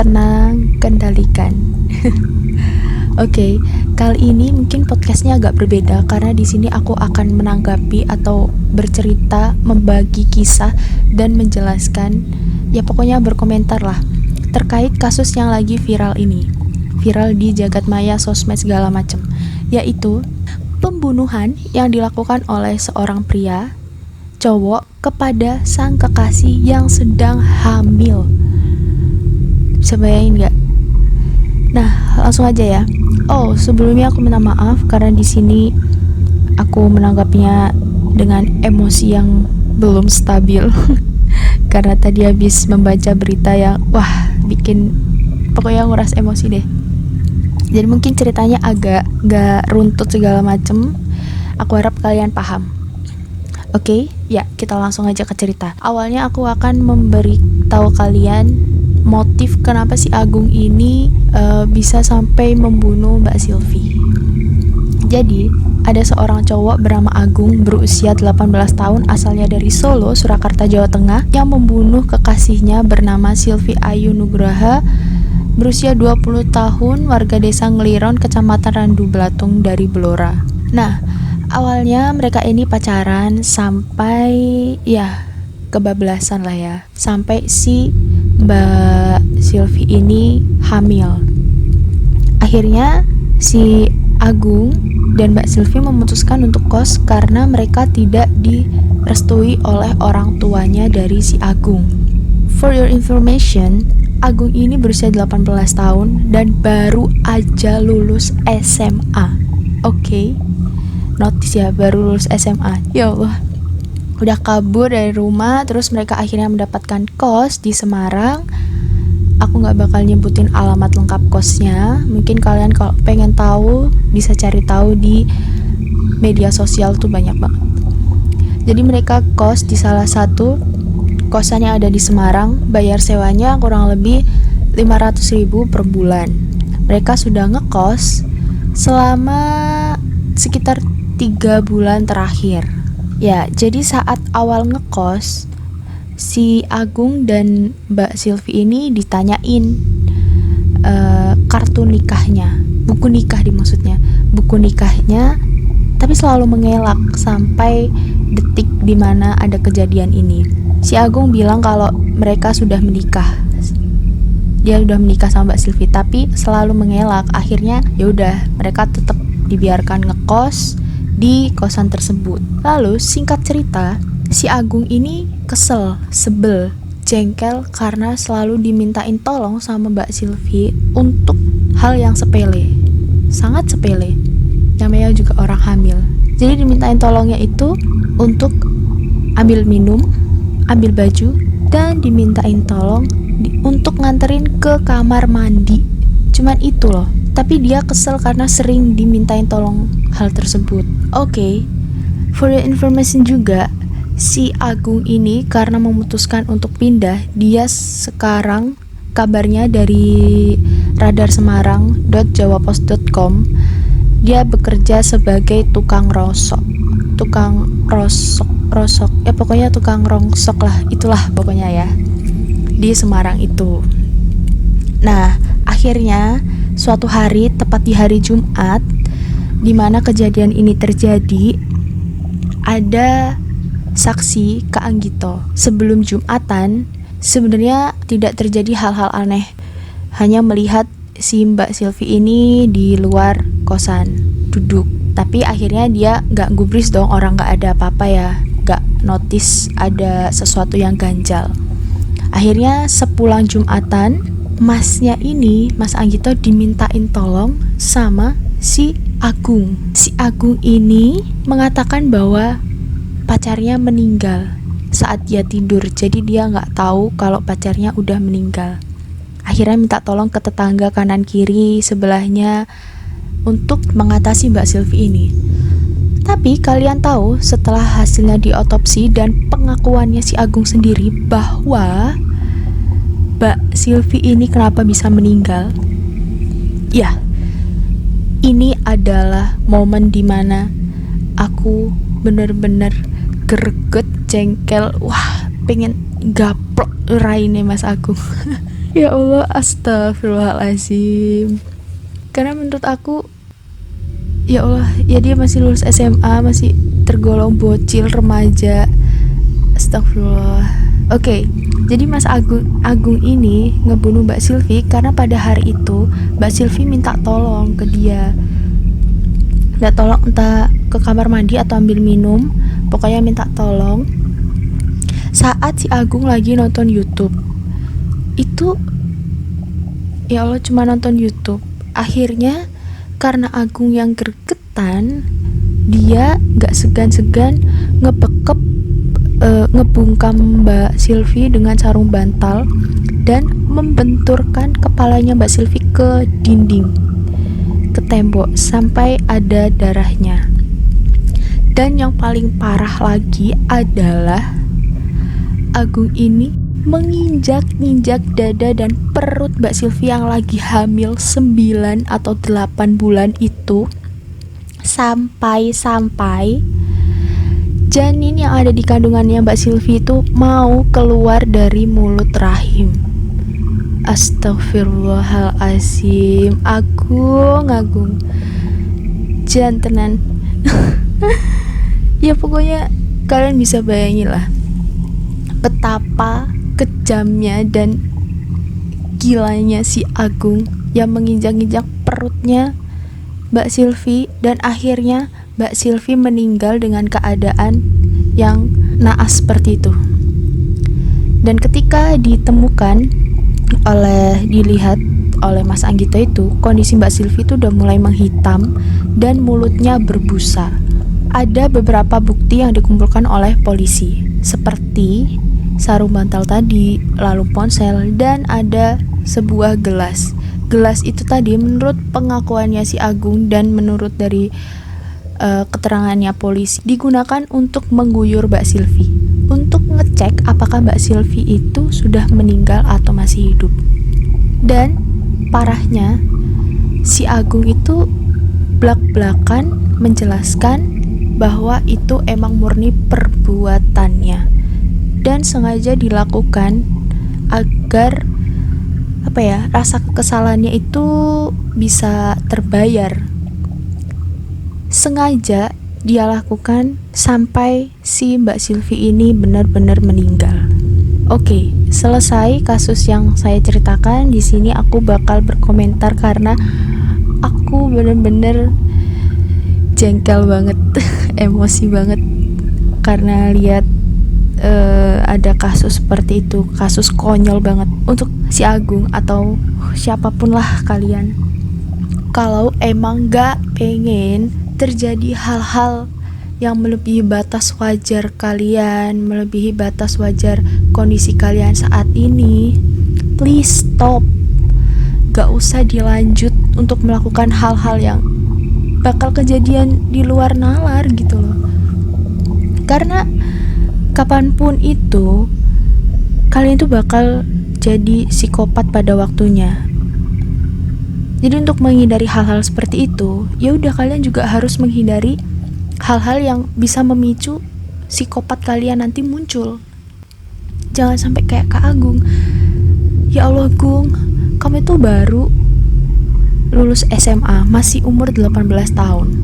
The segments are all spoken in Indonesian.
tenang, kendalikan. Oke, kali ini mungkin podcastnya agak berbeda karena di sini aku akan menanggapi atau bercerita, membagi kisah dan menjelaskan, ya pokoknya berkomentar lah terkait kasus yang lagi viral ini, viral di jagat maya, sosmed segala macem, yaitu pembunuhan yang dilakukan oleh seorang pria cowok kepada sang kekasih yang sedang hamil. Bisa bayangin gak? Nah, langsung aja ya. Oh, sebelumnya aku minta maaf karena di sini aku menanggapinya dengan emosi yang belum stabil. Karena tadi habis membaca berita yang bikin pokoknya nguras emosi deh. Jadi mungkin ceritanya agak gak runtut segala macem. Aku harap kalian paham. Oke, ya kita langsung aja ke cerita. Awalnya aku akan memberitahu kalian motif kenapa si Agung ini bisa sampai membunuh Mbak Sylvie. Jadi, ada seorang cowok bernama Agung berusia 18 tahun asalnya dari Solo, Surakarta, Jawa Tengah yang membunuh kekasihnya bernama Sylvie Ayu Nugraha berusia 20 tahun warga desa Ngeliron, Kecamatan Randu Belatung dari Blora. Nah, awalnya mereka ini pacaran sampai kebablasan lah ya, sampai si Mbak Sylvie ini hamil. Akhirnya si Agung dan Mbak Sylvie memutuskan untuk kos karena mereka tidak direstui oleh orang tuanya dari si Agung. For your information, Agung ini berusia 18 tahun dan baru aja lulus SMA. Oke. Notice ya, baru lulus SMA. Ya Allah. Udah kabur dari rumah, terus mereka akhirnya mendapatkan kos di Semarang. Aku gak bakal nyebutin alamat lengkap kosnya. Mungkin kalian kalau pengen tahu bisa cari tahu di media sosial tuh banyak banget. Jadi mereka kos di salah satu kosan yang ada di Semarang. Bayar sewanya kurang lebih 500.000 per bulan. Mereka sudah ngekos selama sekitar 3 bulan terakhir. Ya, jadi saat awal ngekos, si Agung dan Mbak Sylvie ini ditanyain kartu nikahnya, buku nikah dimaksudnya, buku nikahnya, tapi selalu mengelak sampai detik dimana ada kejadian ini. Si Agung bilang kalau mereka sudah menikah, dia udah menikah sama Mbak Sylvie, tapi selalu mengelak. Akhirnya ya udah, mereka tetap dibiarkan ngekos di kosan tersebut. Lalu singkat cerita, si Agung ini kesel, sebel, jengkel karena selalu dimintain tolong sama Mbak Sylvie untuk hal yang sepele, sangat sepele. Namanya juga orang hamil. Jadi dimintain tolongnya itu untuk ambil minum, ambil baju, dan dimintain tolong untuk nganterin ke kamar mandi. Cuman itu loh. Tapi dia kesel karena sering dimintain tolong hal tersebut. Oke. For your information juga, si Agung ini karena memutuskan untuk pindah, dia sekarang kabarnya dari radarsemarang.jawapos.com, dia bekerja sebagai tukang rosok, ya pokoknya tukang rongsok lah, itulah pokoknya ya, di Semarang itu. Nah, akhirnya suatu hari, tepat di hari Jumat, di mana kejadian ini terjadi, ada saksi Kak Anggito. Sebelum Jumatan, sebenarnya tidak terjadi hal-hal aneh, hanya melihat si Mbak Sylvie ini di luar kosan, duduk. Tapi akhirnya dia gak gubris dong, orang gak ada apa-apa ya, gak notice ada sesuatu yang ganjal. Akhirnya sepulang Jumatan, masnya ini, Mas Anggito, dimintain tolong sama si Agung. Si Agung ini mengatakan bahwa pacarnya meninggal saat dia tidur, jadi dia nggak tahu kalau pacarnya udah meninggal. Akhirnya minta tolong ke tetangga kanan kiri sebelahnya untuk mengatasi Mbak Sylvie ini. Tapi kalian tahu setelah hasilnya diotopsi dan pengakuannya si Agung sendiri bahwa Mbak Sylvie ini kenapa bisa meninggal? Ya, ini adalah momen dimana aku bener-bener greget, jengkel, pengen gaplok raine Mas Agung. Ya Allah, astagfirullahaladzim. Karena menurut aku, ya Allah, ya dia masih lulus SMA, masih tergolong bocil remaja. Astagfirullah. Oke, jadi Mas Agung ini ngebunuh Mbak Silvi karena pada hari itu Mbak Silvi minta tolong ke dia. Minta tolong entah ke kamar mandi atau ambil minum, pokoknya minta tolong. Saat si Agung lagi nonton YouTube. Itu ya Allah, cuma nonton YouTube. Akhirnya karena Agung yang gregetan, dia gak segan-segan ngebekep ngebungkam Mbak Silvi dengan sarung bantal dan membenturkan kepalanya Mbak Silvi ke dinding, ke tembok sampai ada darahnya. Dan yang paling parah lagi adalah Agung ini menginjak-injak dada dan perut Mbak Silvi yang lagi hamil 9 atau 8 bulan itu, sampai janin yang ada di kandungannya Mbak Silvi itu mau keluar dari mulut rahim. Astagfirullahaladzim. Agung jantenan. Ya pokoknya kalian bisa bayangin lah betapa kejamnya dan gilanya si Agung yang menginjak-injak perutnya Mbak Silvi, dan akhirnya Mbak Silvi meninggal dengan keadaan yang naas seperti itu. Dan ketika ditemukan dilihat oleh Mas Anggito itu, kondisi Mbak Silvi itu udah mulai menghitam dan mulutnya berbusa. Ada beberapa bukti yang dikumpulkan oleh polisi, seperti sarung bantal tadi, lalu ponsel, dan ada sebuah gelas. Gelas itu tadi menurut pengakuannya si Agung dan menurut dari keterangannya polisi digunakan untuk mengguyur Mbak Silvi, untuk ngecek apakah Mbak Silvi itu sudah meninggal atau masih hidup. Dan parahnya si Agung itu blak-blakan menjelaskan bahwa itu emang murni perbuatannya dan sengaja dilakukan agar rasa kekesalannya itu bisa terbayar. Sengaja dia lakukan sampai si Mbak Silvi ini benar-benar meninggal. Oke, selesai kasus yang saya ceritakan. Di sini aku bakal berkomentar karena aku benar-benar jengkel banget, emosi banget karena lihat ada kasus seperti itu, kasus konyol banget. Untuk si Agung atau siapapun lah kalian, kalau emang gak pengen terjadi hal-hal yang melebihi batas wajar kalian, melebihi batas wajar kondisi kalian saat ini, please stop. Gak usah dilanjut untuk melakukan hal-hal yang bakal kejadian di luar nalar gitu loh. Karena kapanpun itu kalian tuh bakal jadi psikopat pada waktunya. Jadi untuk menghindari hal-hal seperti itu, ya udah kalian juga harus menghindari hal-hal yang bisa memicu psikopat kalian nanti muncul. Jangan sampai kayak Kak Agung. Ya Allah Gung, kamu itu baru lulus SMA, masih umur 18 tahun.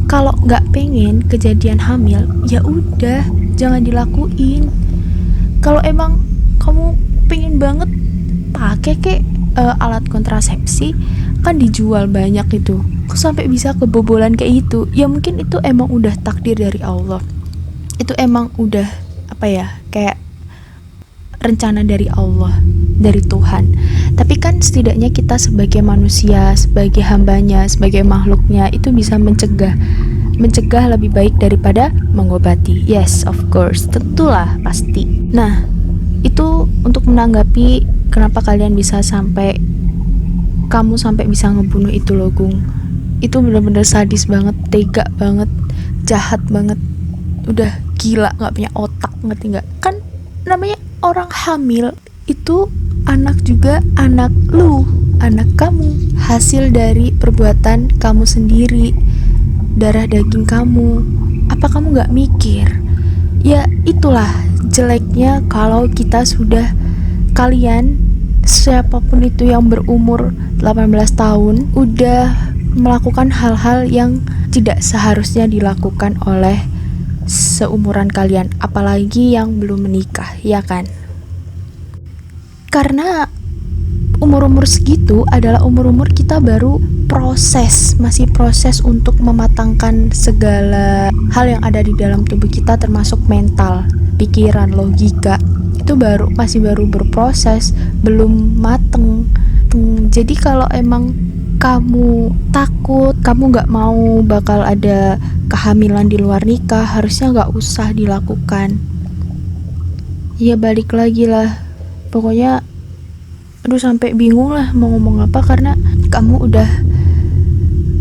Kalau nggak pengen kejadian hamil, ya udah jangan dilakuin. Kalau emang kamu pengen banget pakai alat kontrasepsi, kan dijual banyak itu. Kok sampai bisa kebobolan kayak itu? Ya mungkin itu emang udah takdir dari Allah. Itu emang udah kayak rencana dari Allah, dari Tuhan. Tapi kan setidaknya kita sebagai manusia, sebagai hambanya, sebagai makhluknya, itu bisa mencegah lebih baik daripada mengobati. Yes, of course, tentulah, pasti. Nah, itu untuk menanggapi kenapa kalian kamu sampai bisa ngebunuh itu loh Gung. Itu benar-benar sadis banget, tega banget, jahat banget, udah gila, nggak punya otak, ngerti nggak? Kan namanya orang hamil itu anak juga anak lu, anak kamu, hasil dari perbuatan kamu sendiri, darah daging kamu. Apa kamu nggak mikir? Ya itulah jeleknya kalau kalian siapapun itu yang berumur 18 tahun udah melakukan hal-hal yang tidak seharusnya dilakukan oleh seumuran kalian, apalagi yang belum menikah, ya kan? Karena umur-umur segitu adalah umur-umur kita baru masih proses untuk mematangkan segala hal yang ada di dalam tubuh kita, termasuk mental, pikiran, logika. Itu masih baru berproses, belum mateng. Jadi kalau emang kamu takut, kamu gak mau bakal ada kehamilan di luar nikah, harusnya gak usah dilakukan. Ya balik lagi lah, pokoknya aduh sampai bingung lah mau ngomong apa, karena kamu udah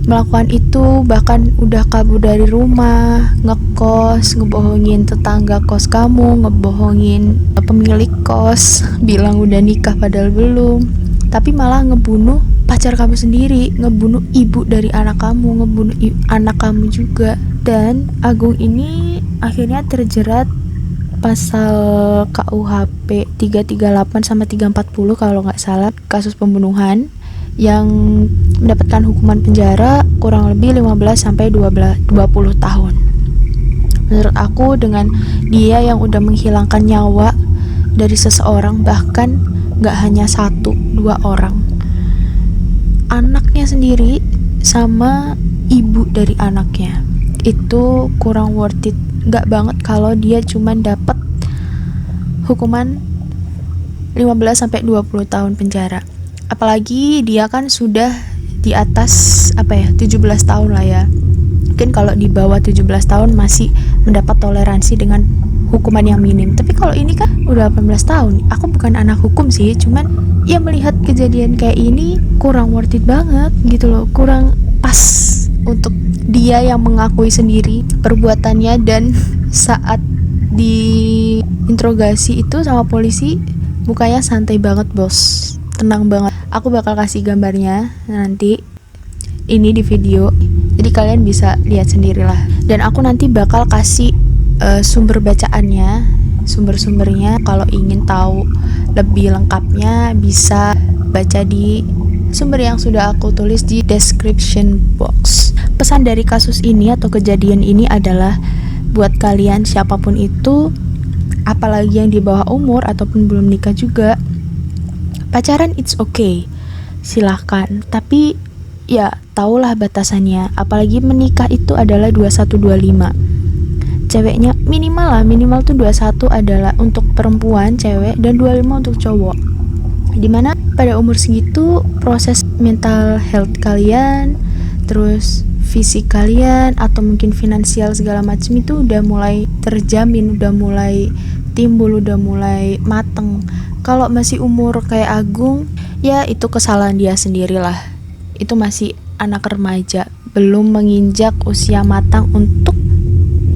melakukan itu, bahkan udah kabur dari rumah, ngekos, ngebohongin tetangga kos kamu, ngebohongin pemilik kos, bilang udah nikah padahal belum, tapi malah ngebunuh pacar kamu sendiri, ngebunuh ibu dari anak kamu, ngebunuh anak kamu juga. Dan Agung ini akhirnya terjerat pasal KUHP 338 sama 340 kalau nggak salah, kasus pembunuhan yang mendapatkan hukuman penjara kurang lebih 15 sampai 20 tahun. Menurut aku, dengan dia yang udah menghilangkan nyawa dari seseorang, bahkan nggak hanya 1-2 orang, anaknya sendiri sama ibu dari anaknya, itu kurang worth it. Nggak banget kalau dia cuman dapat hukuman 15 sampai 20 tahun penjara. Apalagi dia kan sudah di atas 17 tahun lah ya. Mungkin kalau di bawah 17 tahun masih mendapat toleransi dengan hukuman yang minim. Tapi kalau ini kan udah 18 tahun. Aku bukan anak hukum sih, cuman ya melihat kejadian kayak ini kurang worth it banget gitu loh. Kurang pas untuk dia yang mengakui sendiri perbuatannya, dan saat diinterogasi itu sama polisi mukanya santai banget, bos, tenang banget. Aku bakal kasih gambarnya nanti ini di video, jadi kalian bisa lihat sendirilah. Dan aku nanti bakal kasih sumber bacaannya, sumber-sumbernya. Kalau ingin tahu lebih lengkapnya bisa baca di sumber yang sudah aku tulis di description box. Pesan dari kasus ini atau kejadian ini adalah buat kalian siapapun itu, apalagi yang di bawah umur ataupun belum nikah juga, pacaran it's okay, silahkan, tapi ya taulah batasannya. Apalagi menikah itu adalah 21-25, ceweknya minimal tuh 21 adalah untuk perempuan cewek dan 25 untuk cowok. Dimana pada umur segitu proses mental health kalian, terus fisik kalian, atau mungkin finansial segala macam itu udah mulai terjamin, udah mulai timbul, udah mulai mateng. Kalau masih umur kayak Agung, ya itu kesalahan dia sendirilah. Itu masih anak remaja, belum menginjak usia matang untuk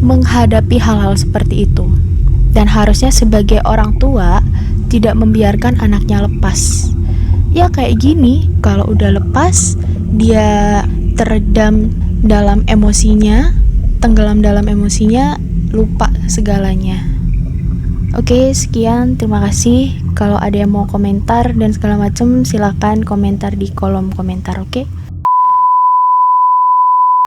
menghadapi hal-hal seperti itu. Dan harusnya sebagai orang tua tidak membiarkan anaknya lepas. Ya kayak gini, kalau udah lepas, dia teredam dalam emosinya, tenggelam dalam emosinya, lupa segalanya. Oke, sekian, terima kasih. Kalau ada yang mau komentar dan segala macam, silakan komentar di kolom komentar, oke?